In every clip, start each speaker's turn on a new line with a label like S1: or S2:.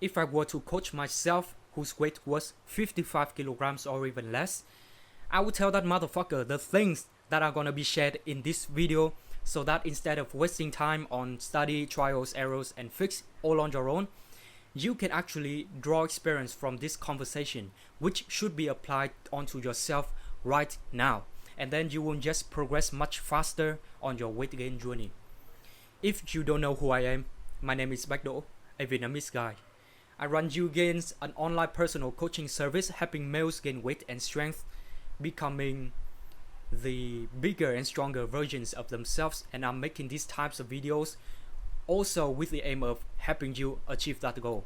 S1: If I were to coach myself whose weight was 55 kilograms or even less, I would tell that motherfucker the things that are gonna be shared in this video, so that instead of wasting time on study, trials, errors, and fix all on your own, you can actually draw experience from this conversation, which should be applied onto yourself right now. And then you will just progress much faster on your weight gain journey. If you don't know who I am, my name is Bách Đỗ, a Vietnamese guy. I run You Gains, an online personal coaching service helping males gain weight and strength, becoming the bigger and stronger versions of themselves, and I'm making these types of videos also with the aim of helping you achieve that goal.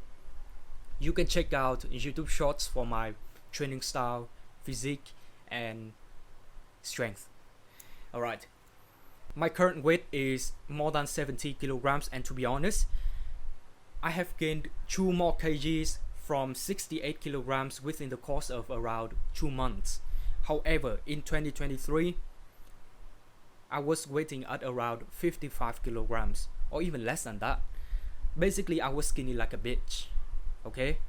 S1: You can check out YouTube shorts for my training style, physique, and strength. Alright, my current weight is more than 70 kilograms, and to be honest, I have gained 2 more kgs from 68 kilograms within the course of around 2 months. However, in 2023, I was weighing at around 55 kilograms or even less than that. Basically, I was skinny like a bitch. Okay?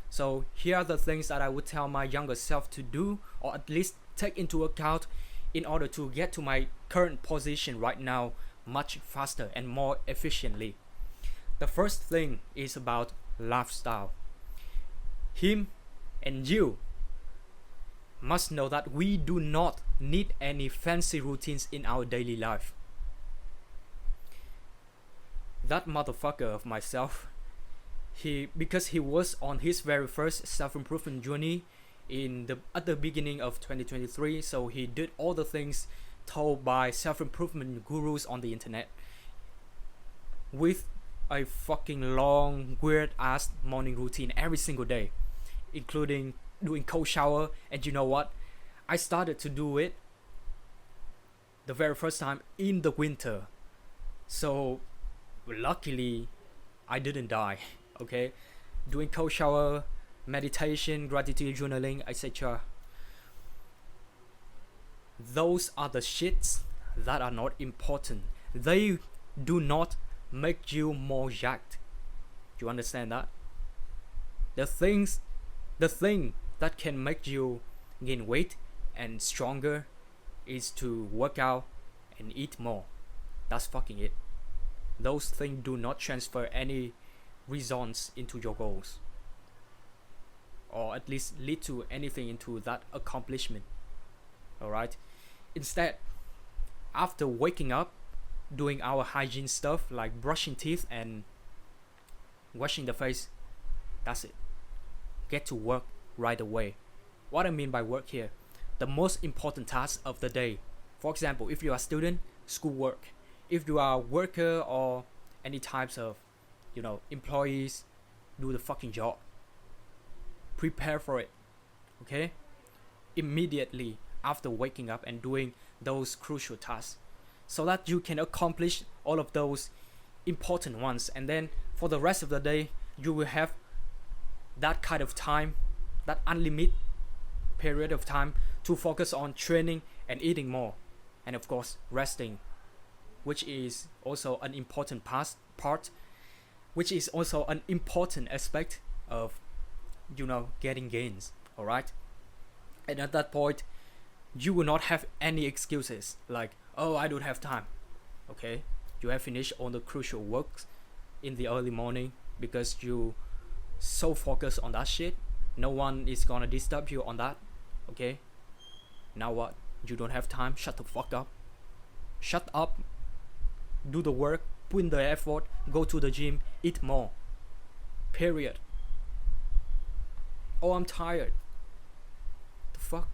S1: So here are the things that I would tell my younger self to do, or at least take into account, in order to get to my current position right now much faster and more efficiently. The first thing is about lifestyle. Him and you must know that we do not need any fancy routines in our daily life. That motherfucker of myself, because he was on his very first self-improvement journey at the beginning of 2023, so he did all the things told by self-improvement gurus on the internet, with a fucking long, weird ass morning routine every single day, including doing cold shower. And you know what? I started to do it the very first time in the winter. So luckily I didn't die. Okay? Doing cold shower, meditation, gratitude journaling, etc. Those are the shits that are not important. They do not make you more jacked. You understand that? The thing that can make you gain weight and stronger is to work out and eat more. That's fucking it. Those things do not transfer any results into your goals, or at least lead to anything into that accomplishment. Alright? Instead, after waking up, doing our hygiene stuff like brushing teeth and washing the face, that's it. Get to work right away. What I mean by work here, the most important task of the day. For example, if you are a student, schoolwork. If you are a worker or any types of, employees, do the fucking job. Prepare for it. Okay? Immediately after waking up and doing those crucial tasks, so that you can accomplish all of those important ones. And then for the rest of the day, you will have that kind of time, that unlimited period of time to focus on training and eating more, and of course resting, which is also an important part, which is also an important aspect of getting gains. Alright? And at that point, you will not have any excuses like, oh, I don't have time. Okay? You have finished all the crucial works in the early morning because you so focused on that shit. No one is gonna disturb you on that. Okay? Now what? You don't have time? Shut the fuck up. Shut up. Do the work. Put in the effort. Go to the gym. Eat more. Period. Oh, I'm tired. The fuck?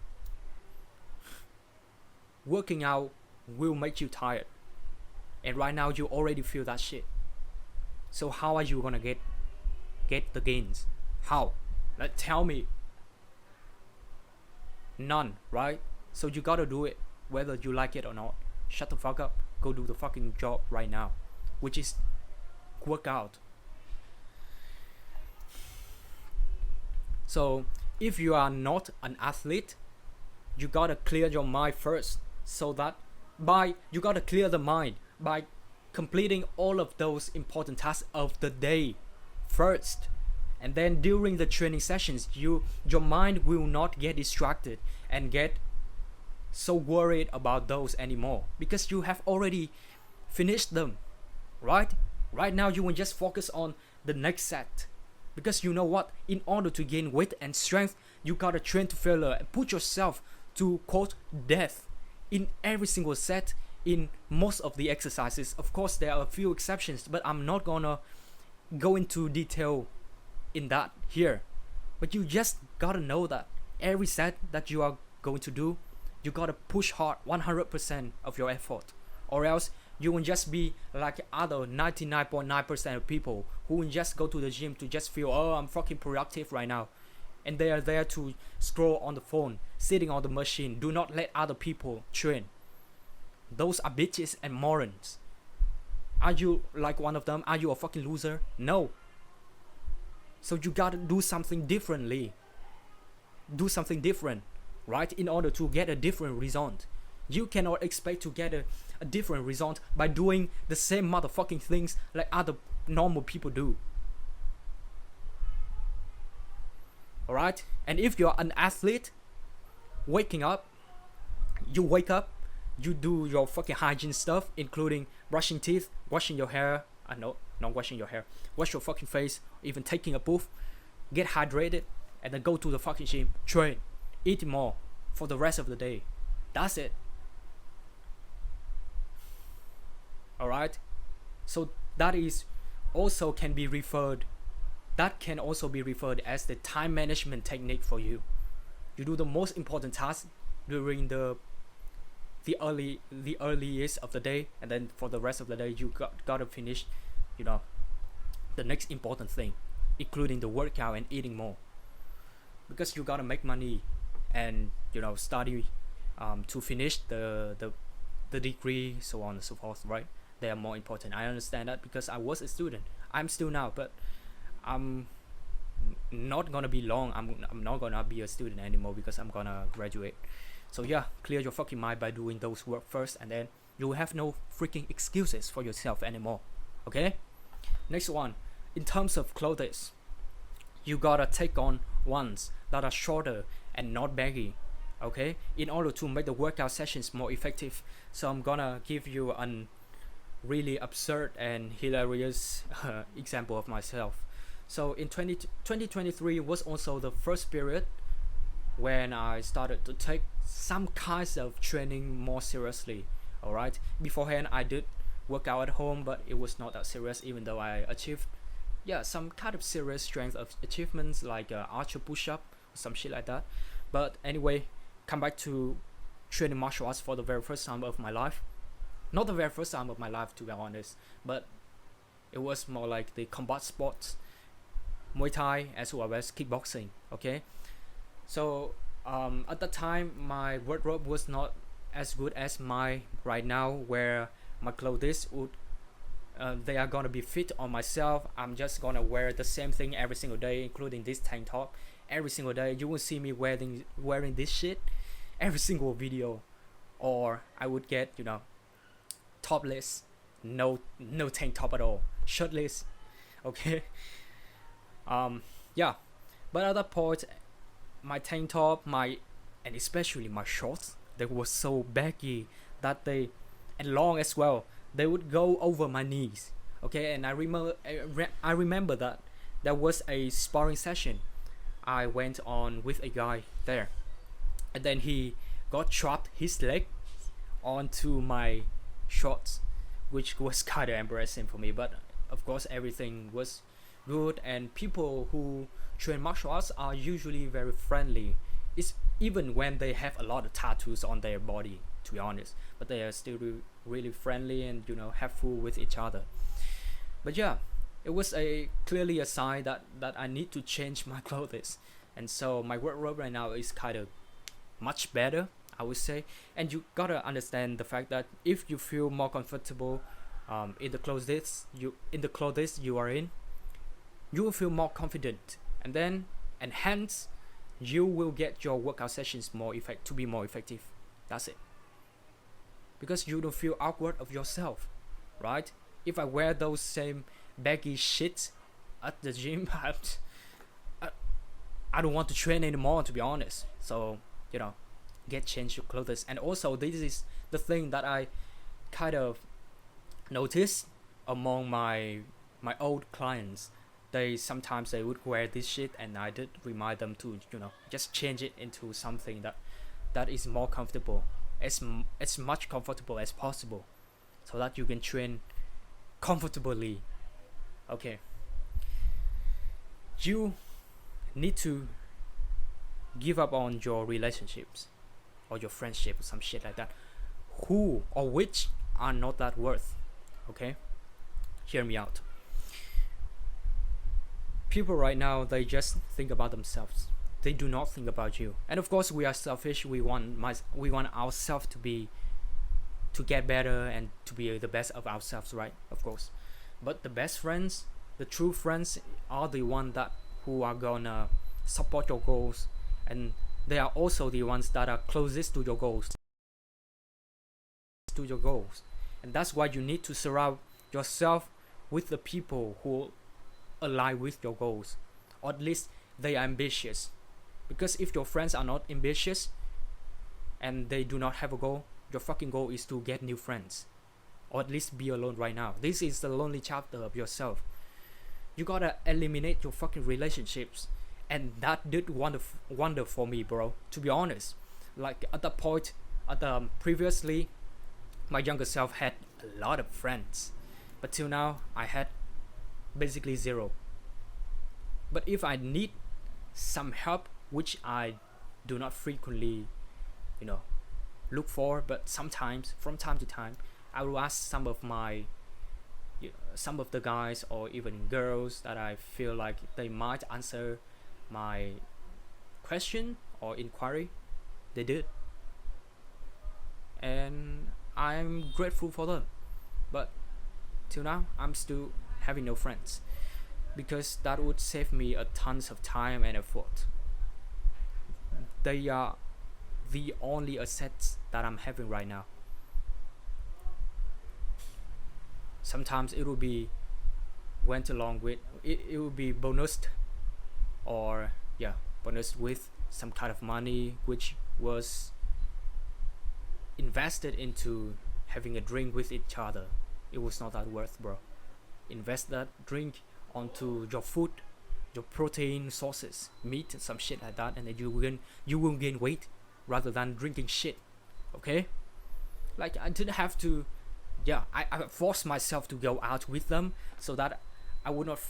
S1: Working out will make you tired. And right now you already feel that shit. So how are you gonna get the gains? How? Tell me. None, right? So you gotta do it, whether you like it or not. Shut the fuck up. Go do the fucking job right now, which is work out. So if you are not an athlete, you gotta clear your mind first, so that you gotta clear the mind by completing all of those important tasks of the day first, And then during the training sessions, your mind will not get distracted and get so worried about those anymore, because you have already finished them, right? Right now you will just focus on the next set, because you know what, in order to gain weight and strength, you gotta train to failure and put yourself to quote death in every single set, in most of the exercises. Of course there are a few exceptions, but I'm not gonna go into detail in that here. But you just gotta know that every set that you are going to do, you gotta push hard 100% of your effort, or else you will just be like other 99.9% of people who will just go to the gym to just feel, oh, I'm fucking productive right now, and they are there to scroll on the phone, sitting on the machine. Do not let other people train. Those are bitches and morons. Are you like one of them? Are you a fucking loser? No. So you gotta do something differently. Do something different, right? In order to get a different result. You cannot expect to get a different result by doing the same motherfucking things like other normal people do. Alright? And if you're an athlete, you wake up, you do your fucking hygiene stuff, including brushing teeth, washing your hair. No, not washing your hair. Wash your fucking face, even taking a bath, get hydrated, and then go to the fucking gym, train, eat more for the rest of the day. That's it. Alright? So that is also can be referred, that can also be referred as the time management technique for you. You do the most important task during the earliest of the day, and then for the rest of the day you gotta finish, you know, the next important thing, including the workout and eating more, because you gotta make money and, you know, study to finish the degree, so on and so forth, right? They are more important. I understand that, because I was a student. I'm still now, but I'm not gonna be long. I'm not gonna be a student anymore, because I'm gonna graduate. So yeah, clear your fucking mind by doing those work first, and then you will have no freaking excuses for yourself anymore. Okay? Next one, in terms of clothes, you gotta take on ones that are shorter and not baggy. Okay? In order to make the workout sessions more effective. So I'm gonna give you a really absurd and hilarious example of myself. So in 2023 was also the first period when I started to take some kinds of training more seriously. Alright, beforehand I did work out at home, but it was not that serious, even though I achieved some kind of serious strength of achievements, like archer push-up, some shit like that. But anyway, come back to training martial arts for the very first time of my life. Not the very first time of my life, to be honest, but it was more like the combat sports, Muay Thai as well as kickboxing. Okay, so at that time my wardrobe was not as good as my right now, where my clothes would they are gonna be fit on myself. I'm just gonna wear the same thing every single day, including this tank top. Every single day you will see me wearing this shit every single video, or I would get, you know, topless, no tank top at all, shirtless. Okay. Yeah, but at that point my tank top, and especially my shorts, they were so baggy that and long as well, they would go over my knees. Okay, and I remember that there was a sparring session I went on with a guy there, and then he got chopped his leg onto my shorts, which was kind of embarrassing for me. But of course everything was good, and people who train martial arts are usually very friendly. It's even when they have a lot of tattoos on their body, to be honest, but they are still really friendly and, you know, helpful with each other. But yeah, it was clearly a sign that I need to change my clothes, and so my wardrobe right now is kind of much better, I would say. And you gotta understand the fact that if you feel more comfortable in the clothes you are in, you will feel more confident, and hence you will get your workout sessions to be more effective. That's it, because you don't feel awkward of yourself, right? If I wear those same baggy shit at the gym, I don't want to train anymore, to be honest. So, you know, get change your clothes. And also, this is the thing that I kind of noticed among my old clients. They sometimes they would wear this shit, and I did remind them to, you know, just change it into something that is more comfortable, as much comfortable as possible, so that you can train comfortably. Okay, you need to give up on your relationships or your friendship or some shit like that, who or which are not that worth. Okay, hear me out. People right now, they just think about themselves. They do not think about you. And of course, we are selfish. We want ourselves to get better and to be the best of ourselves, right? Of course. But the best friends, the true friends, are the ones that who are gonna support your goals, and they are also the ones that are closest to your goals. And that's why you need to surround yourself with the people who align with your goals, or at least they are ambitious. Because if your friends are not ambitious and they do not have a goal, your fucking goal is to get new friends, or at least be alone right now. This is the lonely chapter of yourself. You gotta eliminate your fucking relationships, and that did wonder for me, bro. To be honest, like at that point, previously, my younger self had a lot of friends, but till now I had basically zero. But if I need some help, which I do not frequently, you know, look for, but sometimes from time to time, I will ask some of the guys or even girls that I feel like they might answer my question or inquiry. They did, and I'm grateful for them. But till now, I'm still having no friends, because that would save me a tons of time and effort. They are the only assets that I'm having right now. Sometimes it will be went along with it will be bonused, or yeah, bonused with some kind of money which was invested into having a drink with each other. It was not that worth, bro. Invest that drink onto your food, your protein sources, meat, some shit like that, and then you will gain weight rather than drinking shit. Okay, like I didn't have to. Yeah, I forced myself to go out with them so that I would not.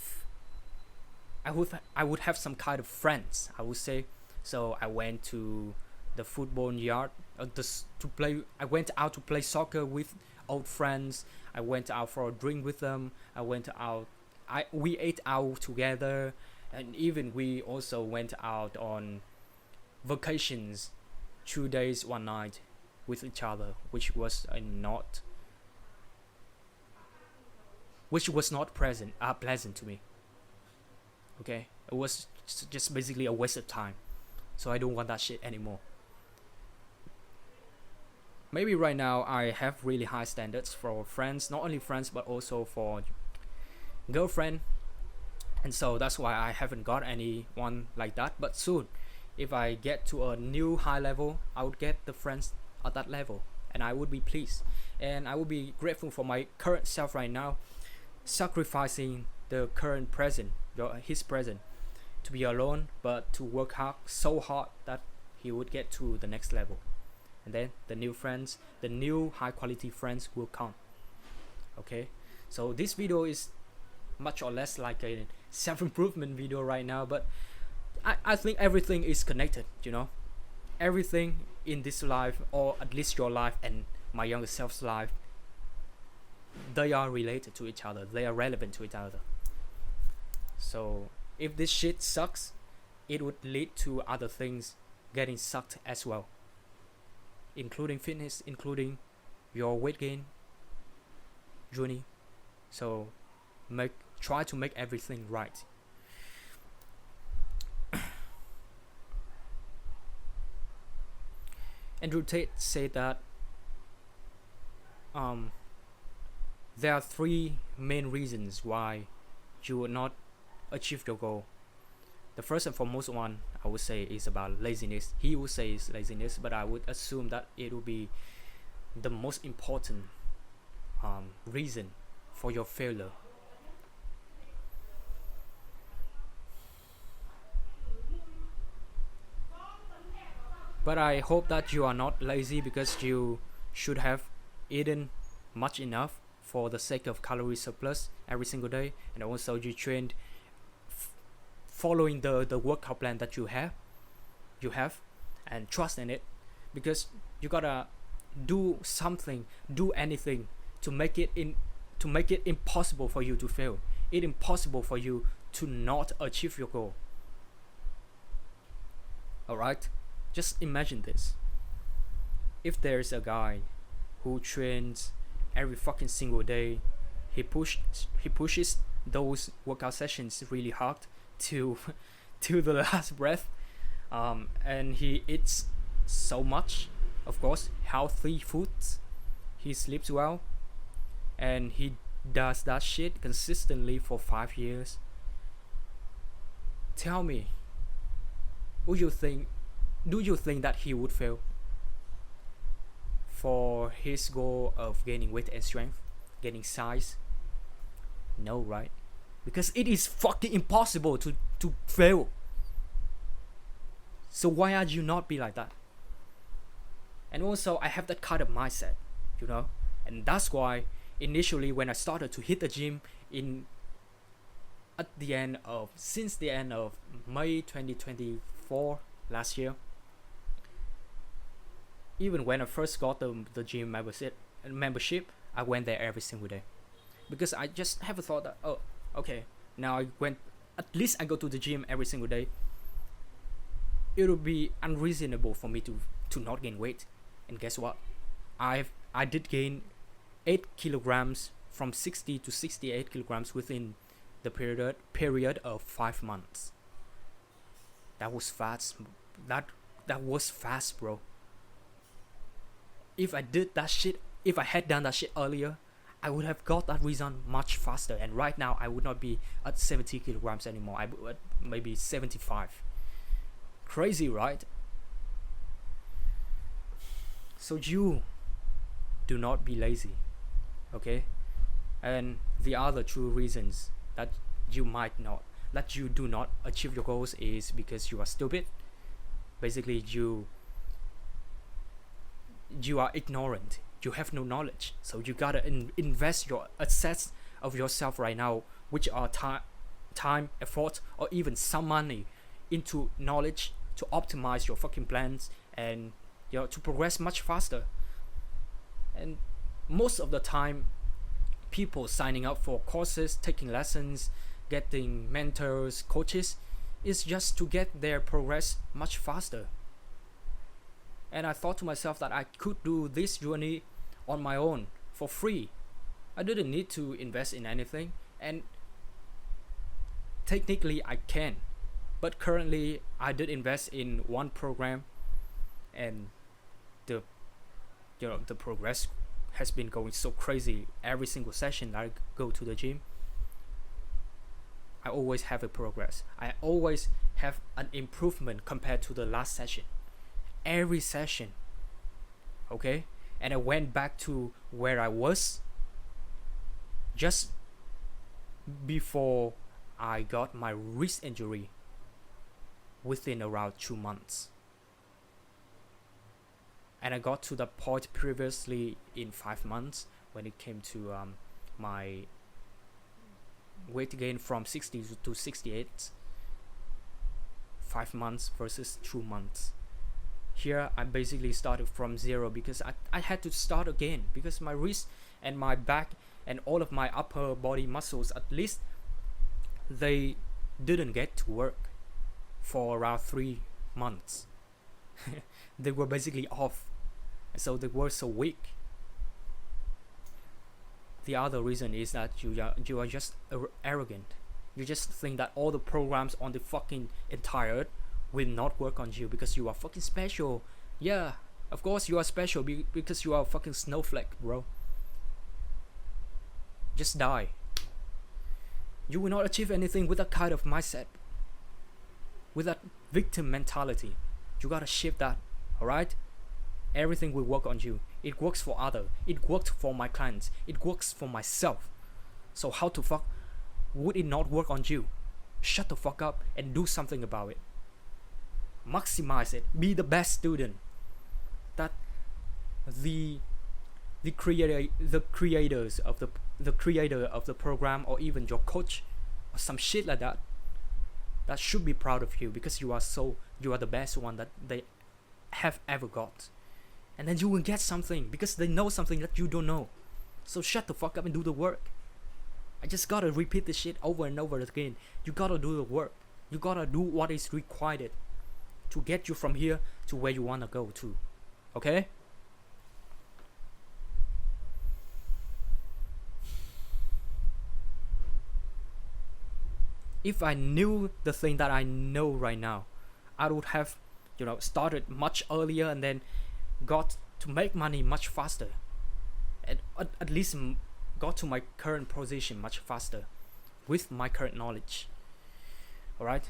S1: I would have some kind of friends, I would say. So I went to the football yard to play. I went out to play soccer with old friends. I went out for a drink with them. I went out. We ate out together, and even we also went out on vacations, 2 days, 1 night, with each other, which was not pleasant to me. Okay, it was just basically a waste of time. So I don't want that shit anymore. Maybe right now I have really high standards for friends, not only friends but also for girlfriend, and so that's why I haven't got anyone like that. But soon, if I get to a new high level, I would get the friends at that level, and I would be pleased, and I would be grateful for my current self right now, sacrificing the current present, his present, to be alone, but to work hard, so hard that he would get to the next level, and then the new friends, the new high quality friends will come. Okay, so this video is much or less like a self-improvement video right now, but I think everything is connected, you know. Everything in this life, or at least your life and my younger self's life, they are related to each other, they are relevant to each other. So if this shit sucks, it would lead to other things getting sucked as well, including fitness, including your weight gain journey. So try to make everything right. Andrew Tate said that there are 3 main reasons why you would not achieve your goal. The first and foremost one I would say is about laziness. He would say it's laziness, but I would assume that it will be the most important reason for your failure. But I hope that you are not lazy, because you should have eaten much enough for the sake of calorie surplus every single day, and also you trained following the workout plan that you have, and trust in it, because you gotta do something, do anything to make it impossible for you to fail, it impossible for you to not achieve your goal. All right, just imagine this: if there's a guy who trains every fucking single day, he pushes those workout sessions really hard to to the last breath, and he eats so much, of course, healthy foods, he sleeps well, and he does that shit consistently for 5 years. Tell me, would you think do you think that he would fail for his goal of gaining weight and strength, gaining size? No, right? Because it is fucking impossible to fail. So why are you not be like that? And also, I have that kind of mindset, you know, and that's why initially when I started to hit the gym in at the end of since the end of May 2024 last year, even when I first got the gym membership, I went there every single day, because I just have a thought that, oh, okay, now I went, at least I go to the gym every single day. It would be unreasonable for me to not gain weight. And guess what? I did gain 8 kilograms, from 60 to 68 kilograms within the period of 5 months. That was fast. That was fast, bro. If I did that shit, if I had done that shit earlier, I would have got that result much faster. And right now, I would not be at 70 kilograms anymore. I would maybe 75. Crazy, right? So you do not be lazy, okay? And the other true reasons that you do not achieve your goals is because you are stupid. Basically, you are ignorant. You have no knowledge. So you gotta invest your assets of yourself right now, which are time, effort, or even some money, into knowledge to optimize your fucking plans, and to progress much faster. And most of the time, people signing up for courses, taking lessons, getting mentors, coaches, is just to get their progress much faster. And I thought to myself that I could do this journey on my own for free. I didn't need to invest in anything, and technically I can, but currently I did invest in one program, and the progress has been going so crazy. Every single session that I go to the gym, I always have a progress. I always have an improvement compared to the last session. Every session, okay? And I went back to where I was just before I got my wrist injury within around 2 months. And I got to the point previously in 5 months when it came to my weight gain from 60 to 68. 5 months versus 2 months. Here I basically started from zero, because I had to start again, because my wrist and my back and all of my upper body muscles, at least, they didn't get to work for around 3 months. They were basically off, so they were so weak. The other reason is that you are just arrogant. You just think that all the programs on the fucking entire earth will not work on you because you are fucking special. Yeah, of course you are special because you are a fucking snowflake, bro. Just die. You will not achieve anything with that kind of mindset. with that victim mentality. You gotta shift that, alright? Everything will work on you. It works for other. It worked for my clients. It works for myself. So how the fuck would it not work on you? Shut the fuck up and do something about it. Maximize it. Be the best student that the creators of the creator of the program, or even your coach or some shit like that, that should be proud of you, because you are the best one that they have ever got. And then you will get something because they know something that you don't know. So shut the fuck up and do the work. I just gotta repeat this shit over and over again. You gotta do the work. You gotta do what is required to get you from here to where you wanna go to. Okay? If I knew the thing that I know right now, I would have, started much earlier and then got to make money much faster. And at least got to my current position much faster with my current knowledge. Alright?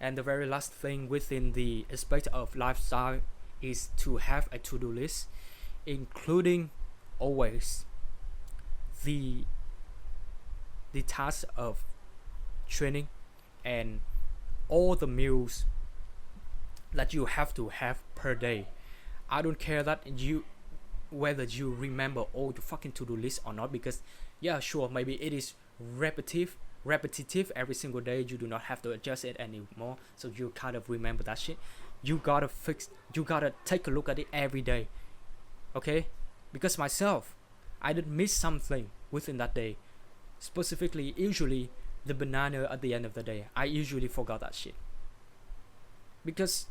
S1: And the very last thing within the aspect of lifestyle is to have a to-do list, including always the task of training and all the meals that you have to have per day. I don't care that whether you remember all the fucking to-do list or not, because yeah, sure, maybe it is repetitive every single day. You do not have to adjust it anymore, so you kind of remember that shit. You gotta take a look at it every day, okay? Because myself, I did miss something within that day, specifically usually the banana at the end of the day. I usually forgot that shit, because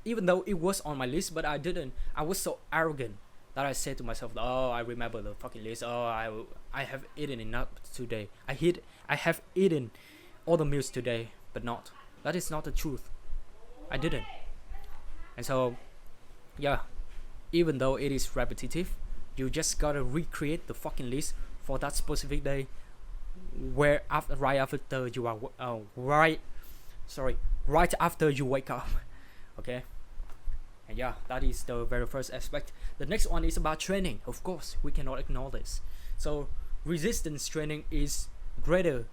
S1: even though it was on my list, but I didn't. I was so arrogant that I said to myself, oh, I remember the fucking list. Oh, I have eaten enough today. I have eaten all the meals today, but not. That is not the truth. I didn't. And so, yeah, even though it is repetitive, you just gotta recreate the fucking list for that specific day, where right after you are right after you wake up. Okay? And yeah, that is the very first aspect. The next one is about training. Of course, we cannot ignore this. So resistance training is greater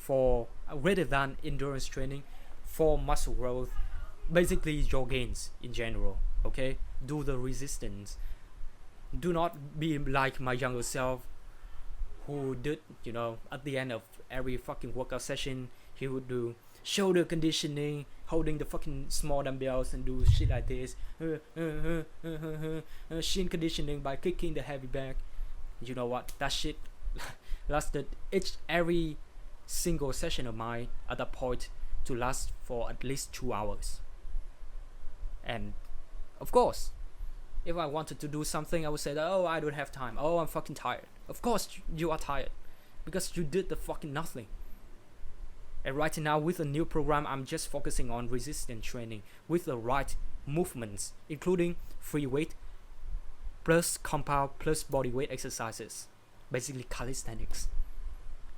S1: than endurance training for muscle growth. Basically, your gains in general. Okay, do the resistance. Do not be like my younger self, who did, at the end of every fucking workout session, he would do shoulder conditioning, holding the fucking small dumbbells and do shit like this. Shin conditioning by kicking the heavy bag. You know what? That shit lasted every single session of mine at that point to last for at least 2 hours. And of course, if I wanted to do something, I would say that, oh, I don't have time. Oh, I'm fucking tired. Of course you are tired, because you did the fucking nothing. And right now, with a new program, I'm just focusing on resistance training with the right movements, including free weight plus compound plus body weight exercises. Basically calisthenics.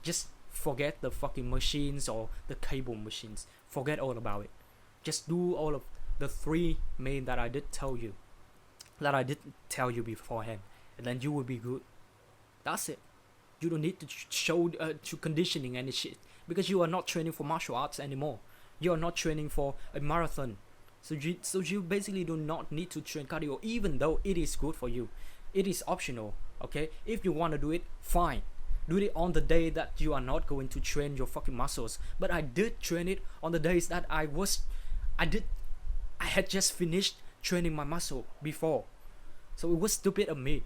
S1: Just forget the fucking machines or the cable machines. Forget all about it. Just do all of the three main that I did tell you beforehand, and then you will be good. That's it. You don't need to show to conditioning any shit, because you are not training for martial arts anymore. You are not training for a marathon. So you basically do not need to train cardio, even though it is good for you. It is optional, okay? If you want to do it, fine. Do it on the day that you are not going to train your fucking muscles. But I did train it on the days that I had just finished training my muscle before. So it was stupid of me.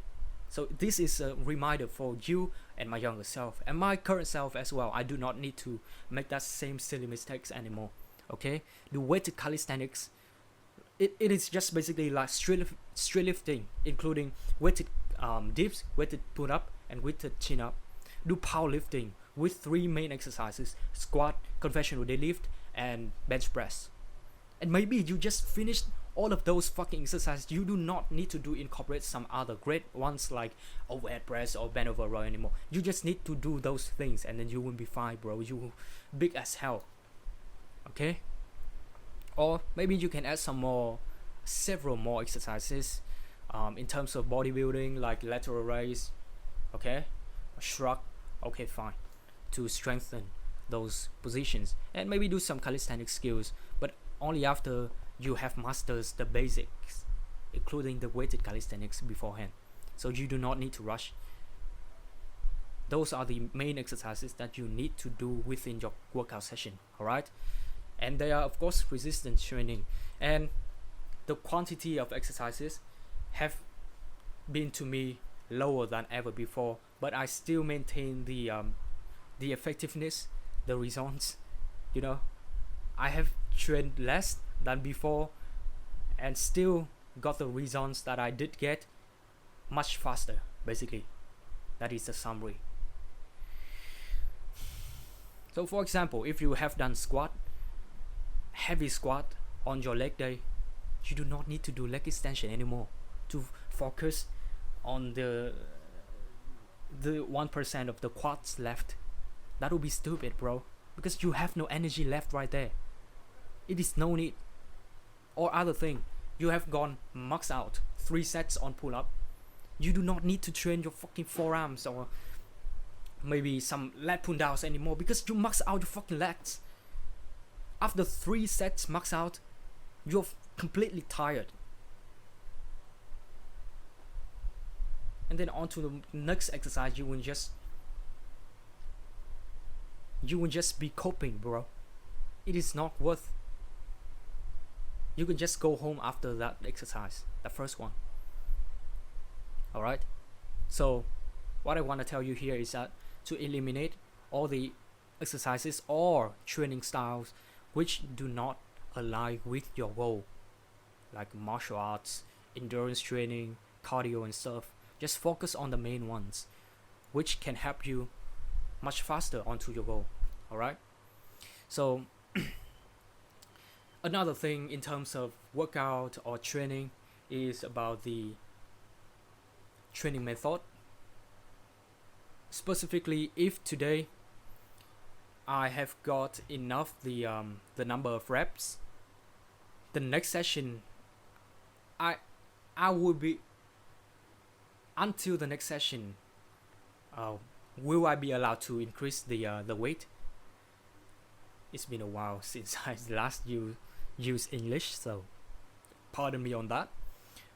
S1: So this is a reminder for you and my younger self and my current self as well. I do not need to make that same silly mistakes anymore. Okay? The weighted calisthenics, it is just basically like street lifting, including weighted dips, weighted pull up, and weighted chin up. Do powerlifting with 3 main exercises: squat, conventional deadlift, and bench press. And maybe you just finished all of those fucking exercises. You do not need to incorporate some other great ones like overhead press or bend over row anymore. You just need to do those things, and then you will be fine, bro. You big as hell. Okay? Or maybe you can add several more exercises in terms of bodybuilding, like lateral raise, okay, shrug, okay, fine, to strengthen those positions, and maybe do some calisthenic skills, but only after you have mastered the basics, including the weighted calisthenics beforehand. So you do not need to rush. Those are the main exercises that you need to do within your workout session, all right? And they are of course resistance training, and the quantity of exercises have been to me lower than ever before, but I still maintain the effectiveness, the results. You know, I have trained less than before and still got the results that I did get much faster. Basically, that is the summary. So for example, if you have done heavy squat on your leg day, you do not need to do leg extension anymore to focus on the 1% of the quads left. That would be stupid, bro, because you have no energy left right there. It is no need. Or other thing, you have gone max out 3 sets on pull up. You do not need to train your fucking forearms or maybe some lat pull downs anymore, because you max out your fucking legs. After 3 sets max out, you're completely tired. And then on to the next exercise, you will just be coping, bro. It is not worth. You can just go home after that exercise, the first one. Alright? So what I want to tell you here is that to eliminate all the exercises or training styles which do not align with your goal, like martial arts, endurance training, cardio and stuff, just focus on the main ones which can help you much faster onto your goal. Alright? So another thing in terms of workout or training is about the training method. Specifically, if today I have got enough the number of reps, the next session I will be, until the next session, will I be allowed to increase the weight? It's been a while since I last used English, so pardon me on that.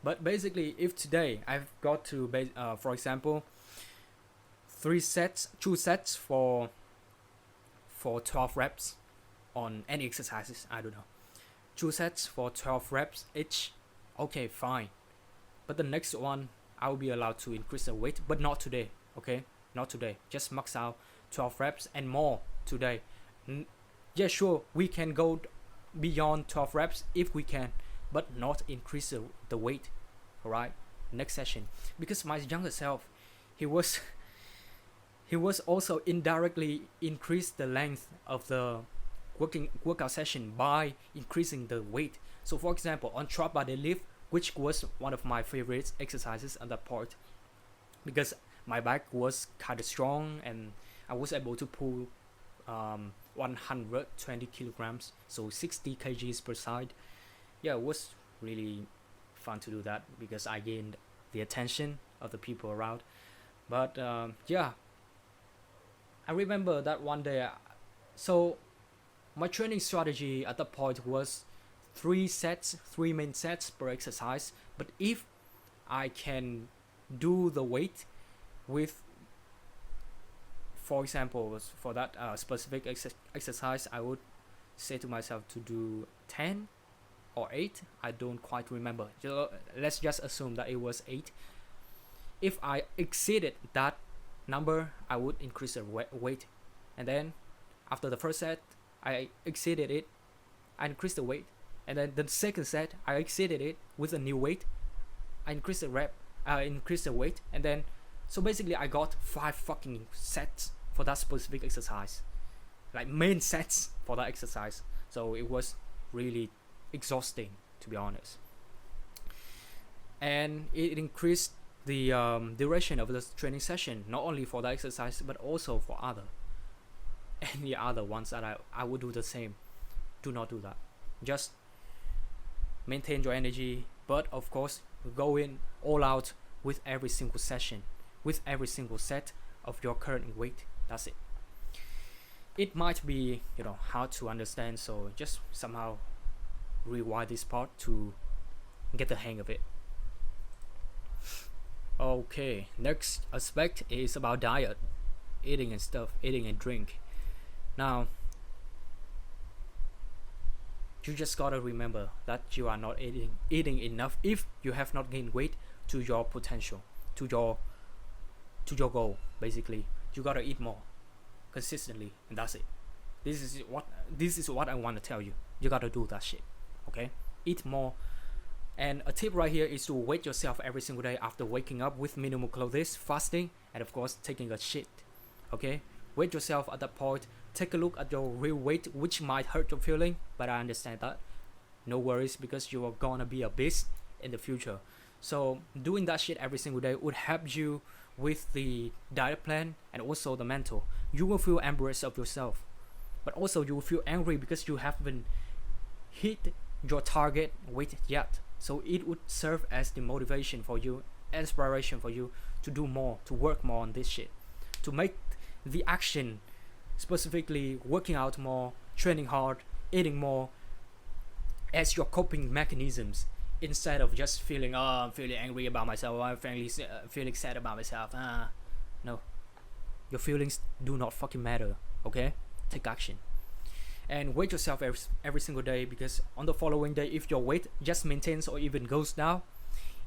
S1: But basically, if today I've got to, for example, 2 sets for 12 reps on any exercises, I don't know, 2 sets for 12 reps each, okay, fine. But the next one, I will be allowed to increase the weight, but not today, okay? Not today. Just max out 12 reps and more today. Yeah, sure, we can go beyond 12 reps if we can, but not increase the weight, alright? Next session. Because my younger self, he was also indirectly increased the length of the workout session by increasing the weight. So for example, on trap bar deadlift, which was one of my favorite exercises at that point, because my back was kind of strong and I was able to pull 120 kilograms, so 60 kgs per side. Yeah, it was really fun to do that because I gained the attention of the people around. But yeah, I remember that one day, so my training strategy at that point was 3 main sets per exercise. But if I can do the weight with, for example, for that specific exercise, I would say to myself to do 10 or 8. I don't quite remember. Let's just assume that it was 8. If I exceeded that number, I would increase the weight, and then after the first set I exceeded it, I increased the weight, and then the second set I exceeded it with a new weight, I increased the weight, and then so basically I got 5 fucking sets for that specific exercise, like main sets for that exercise. So it was really exhausting, to be honest, and it increased the duration of the training session, not only for that exercise but also for any other ones that I would do the same. Do not do that. Just maintain your energy, but of course go in all out with every single session, with every single set of your current weight. That's it. It might be hard to understand, so just somehow rewind this part to get the hang of it. Okay, next aspect is about diet, eating and stuff, eating and drink. Now you just gotta remember that you are not eating enough if you have not gained weight to your potential, to your goal. Basically, you gotta eat more consistently, and that's it. This is what I want to tell you. You gotta do that shit. Okay, eat more. And a tip right here is to weight yourself every single day after waking up with minimal clothes, fasting, and of course taking a shit. Okay, weight yourself at that point. Take a look at your real weight, which might hurt your feeling, but I understand that. No worries, because you are gonna be a beast in the future. So doing that shit every single day would help you with the diet plan and also the mental. You will feel embarrassed of yourself, but also you will feel angry because you haven't hit your target weight yet. So it would serve as the motivation for you, inspiration for you to do more, to work more on this shit, to make the action, specifically working out more, training hard, eating more, as your coping mechanisms, instead of just feeling, I'm feeling angry about myself, I'm feeling sad about myself. No, your feelings do not fucking matter. Okay, take action and weight yourself every single day, because on the following day, if your weight just maintains or even goes down,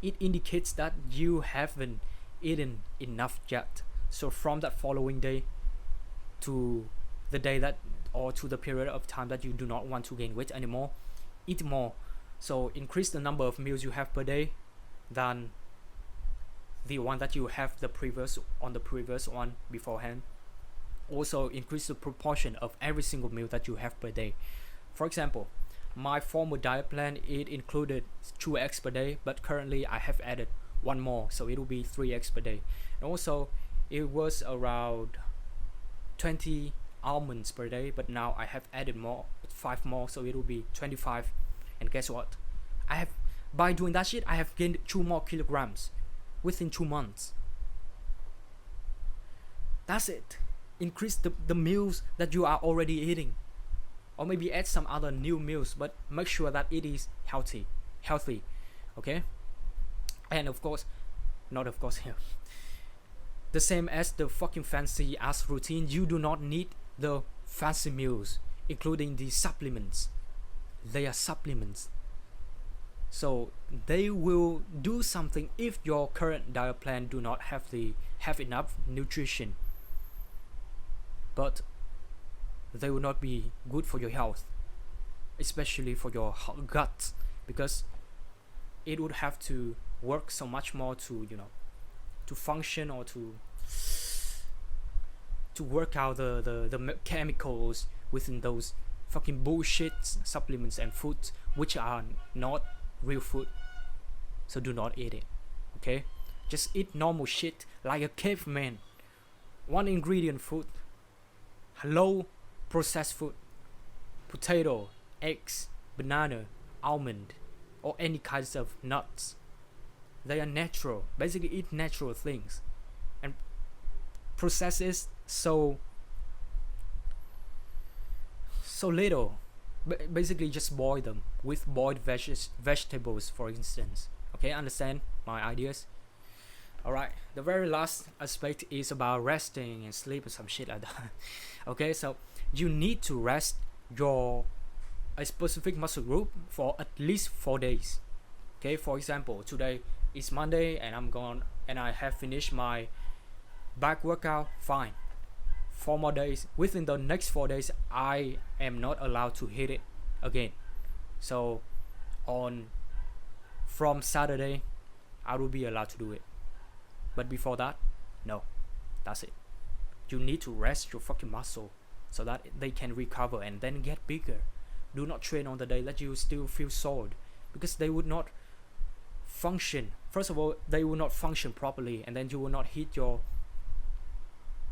S1: it indicates that you haven't eaten enough yet. So from that following day to the day that, or to the period of time that you do not want to gain weight anymore, eat more. So increase the number of meals you have per day than the one that you have the previous one beforehand. Also increase the proportion of every single meal that you have per day. For example, my former diet plan, it included 2 eggs per day, but currently I have added 1 more, so it will be 3 eggs per day. And also it was around 20 almonds per day, but now I have added 5 more, so it will be 25. And guess what? By doing that shit, I have gained 2 more kilograms within 2 months. That's it. Increase the meals that you are already eating, or maybe add some other new meals, but make sure that it is healthy. Okay, and of course, the same as the fucking fancy ass routine, you do not need the fancy meals, including the supplements. They are supplements, so they will do something if your current diet plan do not have enough nutrition, but they will not be good for your health, especially for your gut, because it would have to work so much more to to function, or to work out the chemicals within those fucking bullshit supplements and foods, which are not real food. So do not eat it. Okay, just eat normal shit like a caveman. 1 ingredient food, low processed food, potato, eggs, banana, almond, or any kinds of nuts. They are natural. Basically eat natural things, and processes so little. Basically just boil them with boiled vegetables, for instance. Okay, understand my ideas? Alright, the very last aspect is about resting and sleep and some shit like that. Okay, so you need to rest a specific muscle group for at least 4 days. Okay, for example, today is Monday and I have finished my back workout. Fine, 4 more days. Within the next 4 days, I am not allowed to hit it again. So from Saturday, I will be allowed to do it. But before that, no. That's it. You need to rest your fucking muscle so that they can recover and then get bigger. Do not train on the day that you still feel sore, because they would not function. First of all, they will not function properly, and then you will not hit your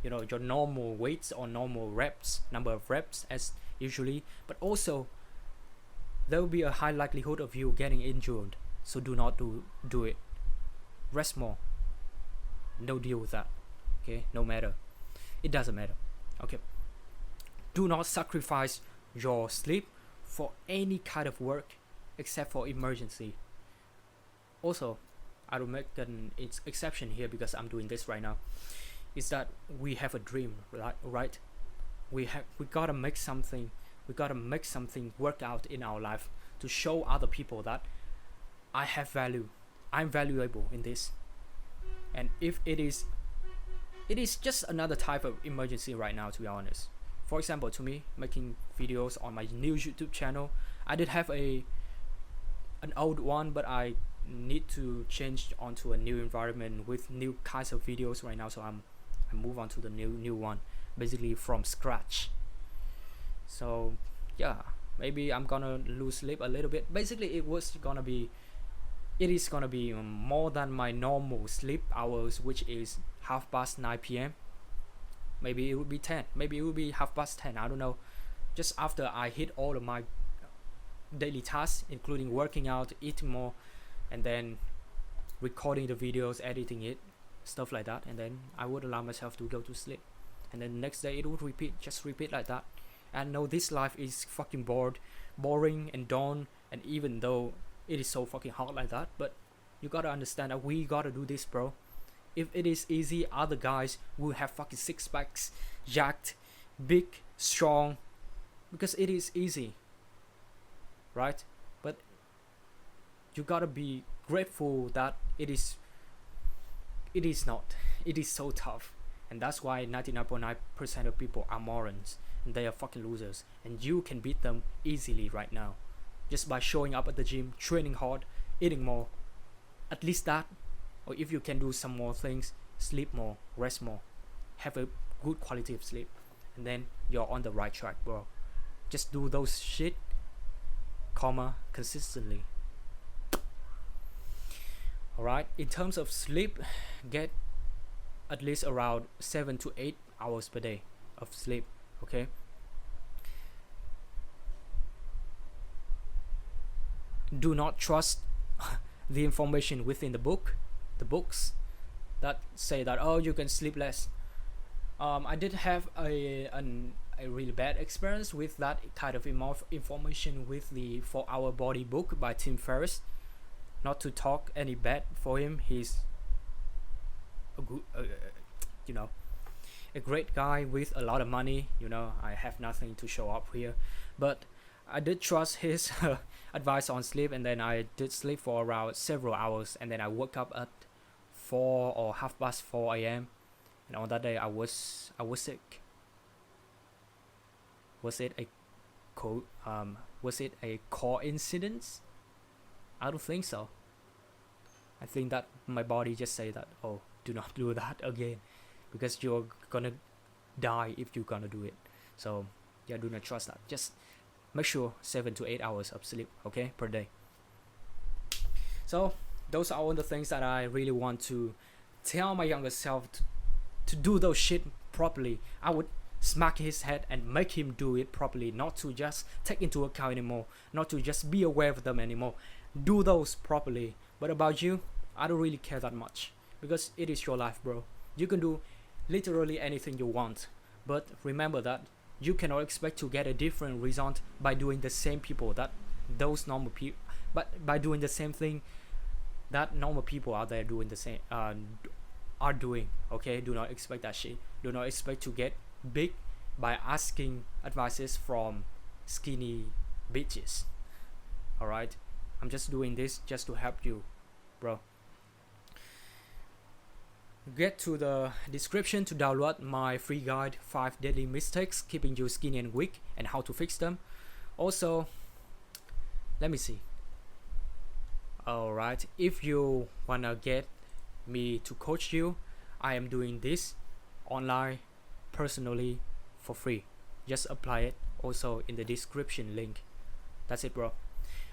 S1: your normal weights or normal reps, number of reps as usually. But also there will be a high likelihood of you getting injured. So do not do it. Rest more. No deal with that. Okay, no matter. It doesn't matter. Okay. Do not sacrifice your sleep for any kind of work except for emergency. Also, I will make an exception here because I'm doing this right now. Is that we have a dream, right? We gotta make something. We gotta make something work out in our life to show other people that I have value. I'm valuable in this. And if it is just another type of emergency right now, to be honest. For example, to me, making videos on my new YouTube channel, I did have an old one, but I need to change onto a new environment with new kinds of videos right now. So I move on to the new one, basically from scratch. So yeah, maybe I'm gonna lose sleep a little bit. Basically, it is gonna be more than my normal sleep hours, which is 9:30 p.m. Maybe it would be 10. Maybe it would be 10:30. I don't know. Just after I hit all of my daily tasks, including working out, eating more, and then recording the videos, editing it, stuff like that, and then I would allow myself to go to sleep. And then the next day it would just repeat like that. And no, this life is fucking boring and done. And even though it is so fucking hard like that, but you gotta understand that we gotta do this, bro. If it is easy, other guys will have fucking six packs, jacked, big, strong, because it is easy, right? But you gotta be grateful that it is not. It is so tough, and that's why 99.9% of people are morons and they are fucking losers, and you can beat them easily right now just by showing up at the gym, training hard, eating more, at least that. Or if you can do some more things, sleep more, rest more, have a good quality of sleep, and then you're on the right track, bro. Just do those shit, consistently. Alright, in terms of sleep, get at least around 7 to 8 hours per day of sleep, okay? Do not trust the information within the books that say that, oh, you can sleep less. I did have a really bad experience with that kind of information with the 4-Hour Body book by Tim Ferriss. Not to talk any bad for him, he's a good, a great guy with a lot of money. I have nothing to show up here, but I did trust his advice on sleep, and then I did sleep for around several hours, and then I woke up at 4 or 4:30 a.m. and on that day I was sick. Was it a coincidence? I don't think so. I think that my body just say that, oh, do not do that again, because you're gonna die if you're gonna do it. So yeah, do not trust that. Just make sure 7 to 8 hours of sleep, okay, per day. So those are all the things that I really want to tell my younger self to do those shit properly. I would smack his head and make him do it properly, not to just take into account anymore, not to just be aware of them anymore. Do those properly. But about you, I don't really care that much, because it is your life, bro. You can do literally anything you want, but remember that you cannot expect to get a different result by doing the same people that those normal people, but by doing the same thing that normal people out there doing the same are doing. Okay, do not expect that shit. Do not expect to get big by asking advices from skinny bitches. Alright, I'm just doing this just to help you, bro. Get to the description to download my free guide, 5 deadly mistakes keeping you skinny and weak and how to fix them. Also, let me see. Alright, if you wanna get me to coach you, I am doing this online personally for free. Just apply it also in the description link. That's it, bro.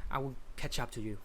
S1: I will catch up to you.